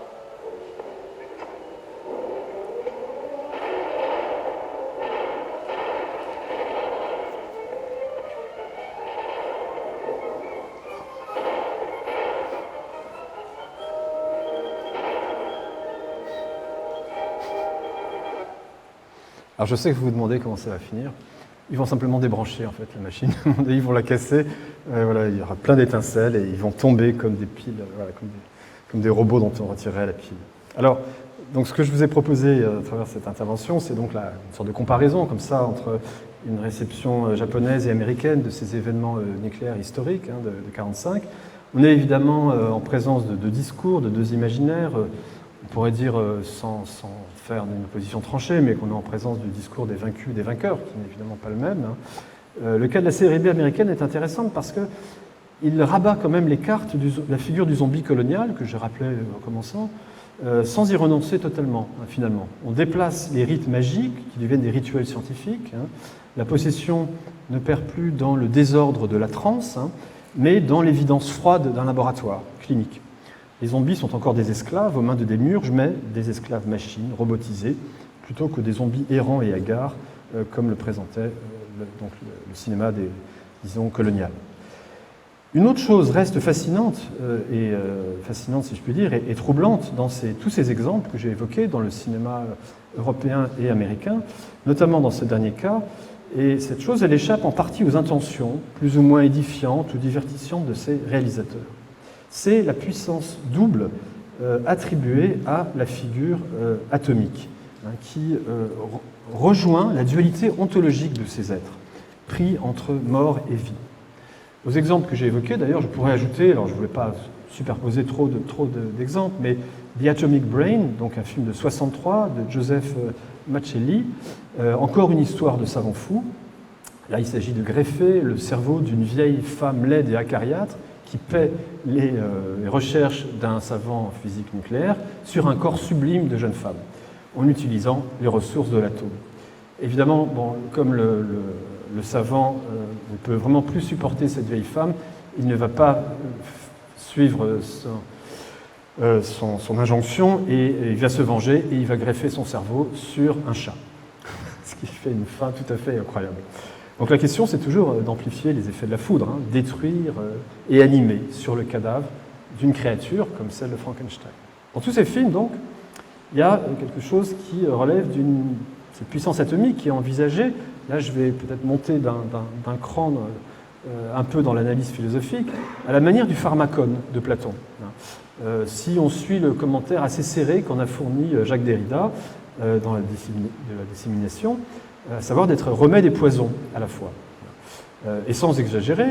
Alors je sais que vous vous demandez comment ça va finir. Ils vont simplement débrancher en fait la machine, ils vont la casser, voilà, il y aura plein d'étincelles et ils vont tomber comme des piles, voilà, comme des robots dont on retirerait la pile. Alors, donc ce que je vous ai proposé à travers cette intervention, c'est donc une sorte de comparaison comme ça entre une réception japonaise et américaine de ces événements nucléaires historiques, hein, de 1945. On est évidemment en présence de deux discours, de deux imaginaires. on pourrait dire sans faire une position tranchée, mais qu'on est en présence du discours des vaincus, des vainqueurs, qui n'est évidemment pas le même. Le cas de la série B américaine est intéressant parce qu'il rabat quand même les cartes de la figure du zombie colonial, que je rappelais en commençant, sans y renoncer totalement, finalement. On déplace les rites magiques, qui deviennent des rituels scientifiques. La possession ne perd plus dans le désordre de la transe, mais dans l'évidence froide d'un laboratoire clinique. Les zombies sont encore des esclaves aux mains de démiurges, mais des esclaves machines, robotisés, plutôt que des zombies errants et hagards, comme le présentait le cinéma disons, colonial. Une autre chose reste fascinante, fascinante si je puis dire, et troublante dans tous ces exemples que j'ai évoqués dans le cinéma européen et américain, notamment dans ce dernier cas, et cette chose, elle échappe en partie aux intentions plus ou moins édifiantes ou divertissantes de ces réalisateurs. C'est la puissance double attribuée à la figure atomique, qui rejoint la dualité ontologique de ces êtres, pris entre mort et vie. Aux exemples que j'ai évoqués, d'ailleurs, je pourrais ajouter, alors je ne voulais pas superposer trop d'exemples, mais The Atomic Brain, donc un film de 1963 de Joseph Macelli, encore une histoire de savant fou. Là, il s'agit de greffer le cerveau d'une vieille femme laide et acariâtre qui paie les recherches d'un savant en physique nucléaire sur un corps sublime de jeune femme, en utilisant les ressources de l'atome. Évidemment, bon, comme le savant ne peut vraiment plus supporter cette vieille femme, il ne va pas suivre son injonction et il va se venger et il va greffer son cerveau sur un chat. Ce qui fait une fin tout à fait incroyable. Donc la question, c'est toujours d'amplifier les effets de la foudre, détruire et animer sur le cadavre d'une créature comme celle de Frankenstein. Dans tous ces films, donc, il y a quelque chose qui relève cette puissance atomique qui est envisagée. Là, je vais peut-être monter d'un cran un peu dans l'analyse philosophique, à la manière du pharmacone de Platon. Si on suit le commentaire assez serré qu'en a fourni Jacques Derrida dans la dissémination, à savoir d'être remède et poison à la fois. Et sans exagérer,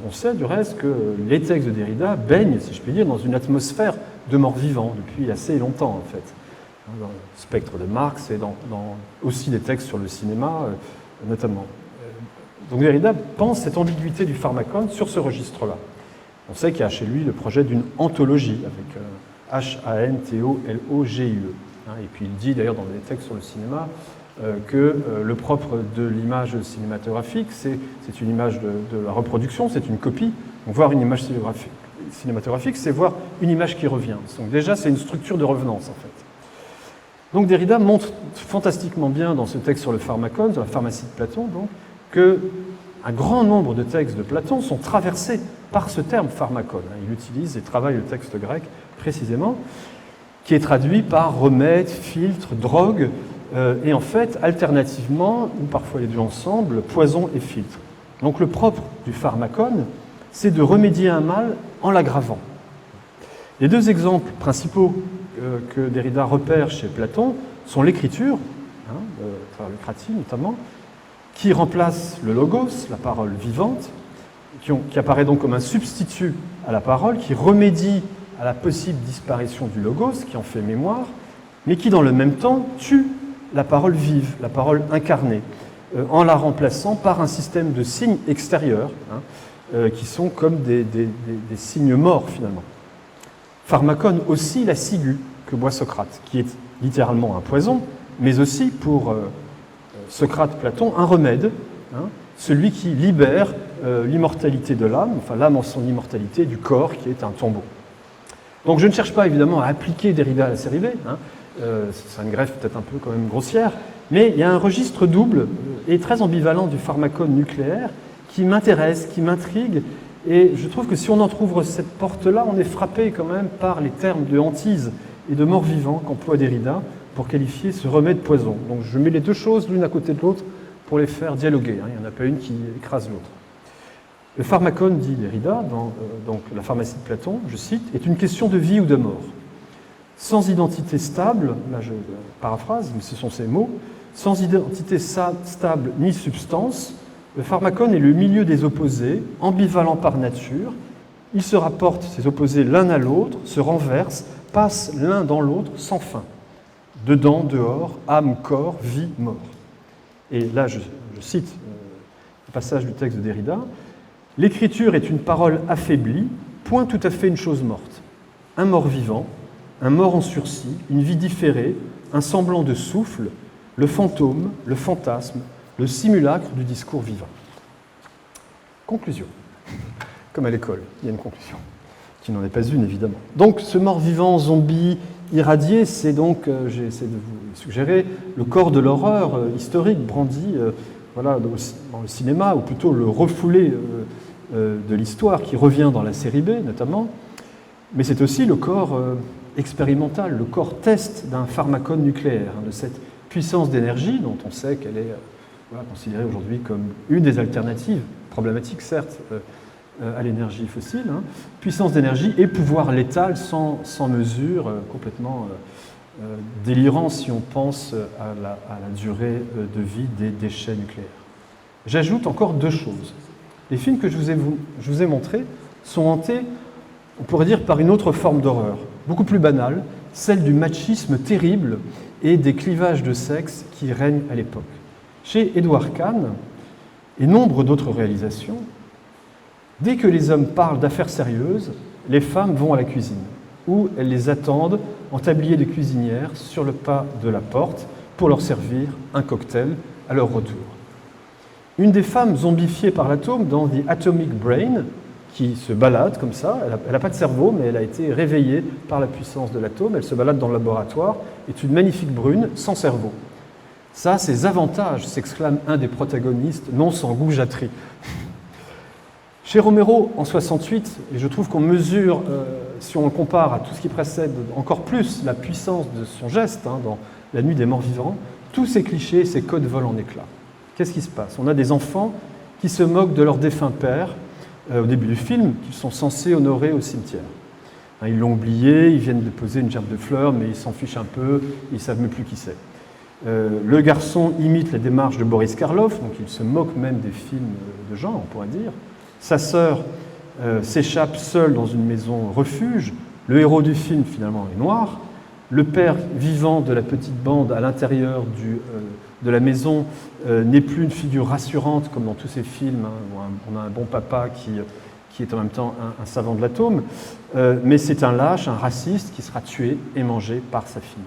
on sait du reste que les textes de Derrida baignent, si je puis dire, dans une atmosphère de mort-vivant depuis assez longtemps, en fait. Dans le spectre de Marx et dans aussi des textes sur le cinéma, notamment. Donc Derrida pense cette ambiguïté du pharmacone sur ce registre-là. On sait qu'il y a chez lui le projet d'une anthologie avec H-A-N-T-O-L-O-G-I-E. Et puis il dit d'ailleurs dans des textes sur le cinéma que le propre de l'image cinématographique, c'est une image de la reproduction, c'est une copie. Donc voir une image cinématographique, c'est voir une image qui revient. Donc déjà, c'est une structure de revenance, en fait. Donc Derrida montre fantastiquement bien dans ce texte sur le pharmacone, sur la pharmacie de Platon, donc, qu'un grand nombre de textes de Platon sont traversés par ce terme pharmacone. Il utilise et travaille le texte grec précisément, qui est traduit par remède, filtre, drogue, et en fait, alternativement, ou parfois les deux ensemble, poison et filtre. Donc le propre du pharmacone, c'est de remédier à un mal en l'aggravant. Les deux exemples principaux que Derrida repère chez Platon sont l'écriture, le kratie notamment, qui remplace le logos, la parole vivante, qui apparaît donc comme un substitut à la parole, qui remédie à la possible disparition du logos, qui en fait mémoire, mais qui dans le même temps tue la parole vive, la parole incarnée, en la remplaçant par un système de signes extérieurs, qui sont comme des signes morts finalement. Pharmacone aussi la ciguë que boit Socrate, qui est littéralement un poison, mais aussi pour Socrate, Platon, un remède, celui qui libère l'immortalité de l'âme, enfin l'âme en son immortalité, du corps qui est un tombeau. Donc je ne cherche pas évidemment à appliquer Derrida à la série B, c'est une greffe peut-être un peu quand même grossière, mais il y a un registre double et très ambivalent du pharmacone nucléaire qui m'intéresse, qui m'intrigue, et je trouve que si on entrouvre cette porte-là, on est frappé quand même par les termes de hantise et de mort-vivant qu'emploie Derrida pour qualifier ce remède poison. Donc je mets les deux choses l'une à côté de l'autre pour les faire dialoguer, il n'y en a pas une qui écrase l'autre. Le pharmacone, dit Derrida, dans donc la pharmacie de Platon, je cite, est une question de vie ou de mort. Sans identité stable, là je paraphrase, mais ce sont ces mots, sans identité stable ni substance, le pharmacone est le milieu des opposés, ambivalent par nature. Il se rapporte, ces opposés, l'un à l'autre, se renversent, passent l'un dans l'autre sans fin. Dedans, dehors, âme, corps, vie, mort. Et là, je cite un passage du texte de Derrida. « L'écriture est une parole affaiblie, point tout à fait une chose morte. Un mort vivant, un mort en sursis, une vie différée, un semblant de souffle, le fantôme, le fantasme, le simulacre du discours vivant. » Conclusion. Comme à l'école, il y a une conclusion, qui n'en est pas une évidemment. Donc ce mort-vivant zombie irradié, c'est donc, j'ai essayé de vous suggérer, le corps de l'horreur historique brandi voilà, dans le cinéma, ou plutôt le refoulé de l'histoire qui revient dans la série B notamment, mais c'est aussi le corps expérimental, le corps test d'un pharmacone nucléaire, de cette puissance d'énergie dont on sait qu'elle est considérée aujourd'hui comme une des alternatives, problématiques certes, à l'énergie fossile, puissance d'énergie et pouvoir létal sans mesure, complètement délirant si on pense à la durée de vie des déchets nucléaires. J'ajoute encore deux choses. Les films que je vous ai montrés sont hantés, on pourrait dire, par une autre forme d'horreur, beaucoup plus banale, celle du machisme terrible et des clivages de sexe qui règnent à l'époque. Chez Édouard Kahn et nombre d'autres réalisations, dès que les hommes parlent d'affaires sérieuses, les femmes vont à la cuisine, où elles les attendent en tablier de cuisinière sur le pas de la porte pour leur servir un cocktail à leur retour. Une des femmes zombifiées par l'atome dans The Atomic Brain, qui se balade comme ça, elle n'a pas de cerveau, mais elle a été réveillée par la puissance de l'atome, elle se balade dans le laboratoire, est une magnifique brune sans cerveau. Ça a ses avantages, s'exclame un des protagonistes, non sans goujaterie. Chez Romero, en 68, et je trouve qu'on mesure, si on le compare à tout ce qui précède, encore plus la puissance de son geste dans La Nuit des Morts Vivants, tous ces clichés, ces codes volent en éclats. Qu'est-ce qui se passe? On a des enfants qui se moquent de leur défunt père, au début du film, qu'ils sont censés honorer au cimetière. Ils l'ont oublié, ils viennent de poser une gerbe de fleurs, mais ils s'en fichent un peu, ils ne savent même plus qui c'est. Le garçon imite les démarches de Boris Karloff, donc il se moque même des films de genre, on pourrait dire. Sa sœur s'échappe seule dans une maison refuge. Le héros du film, finalement, est noir. Le père vivant de la petite bande à l'intérieur de la maison n'est plus une figure rassurante, comme dans tous ces films, où on a un bon papa qui est en même temps un savant de l'atome, mais c'est un lâche, un raciste qui sera tué et mangé par sa fille.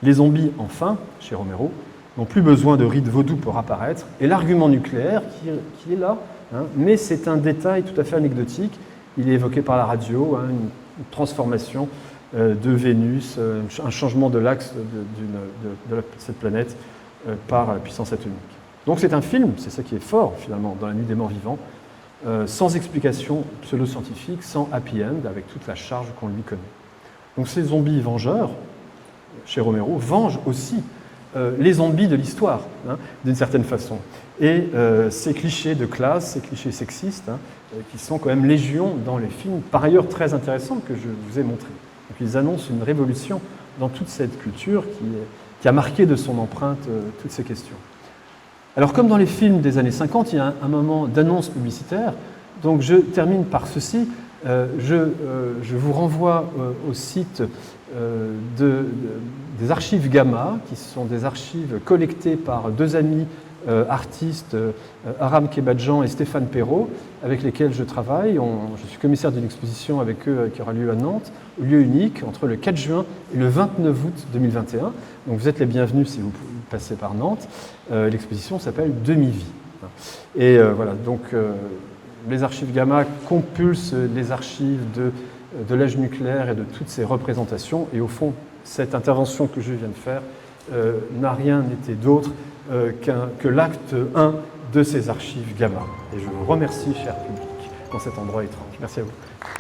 Les zombies, enfin, chez Romero, n'ont plus besoin de rites vaudous pour apparaître, et l'argument nucléaire qui est là, mais c'est un détail tout à fait anecdotique. Il est évoqué par la radio, une transformation de Vénus, un changement de l'axe de cette planète par la puissance atomique. Donc c'est un film, c'est ça qui est fort finalement dans La Nuit des Morts Vivants, sans explication pseudo-scientifique, sans happy end, avec toute la charge qu'on lui connaît. Donc ces zombies vengeurs, chez Romero, vengent aussi les zombies de l'histoire, d'une certaine façon. Et ces clichés de classe, ces clichés sexistes, qui sont quand même légion dans les films, par ailleurs très intéressants, que je vous ai montrés. Donc ils annoncent une révolution dans toute cette culture qui a marqué de son empreinte toutes ces questions. Alors comme dans les films des années 50, il y a un moment d'annonce publicitaire, donc je termine par ceci. Je vous renvoie au site des archives Gamma, qui sont des archives collectées par deux amis artistes, Aram Kebadjan et Stéphane Perrault, avec lesquels je travaille. Je suis commissaire d'une exposition avec eux qui aura lieu à Nantes, au lieu unique, entre le 4 juin et le 29 août 2021. Donc vous êtes les bienvenus si vous passez par Nantes. L'exposition s'appelle Demi-vie. Et voilà, donc les archives Gamma compulsent les archives de l'âge nucléaire et de toutes ces représentations. Et au fond, cette intervention que je viens de faire n'a rien été d'autre que l'acte 1 de ces archives Gamma. Et je vous remercie, cher public, dans cet endroit étrange. Merci à vous.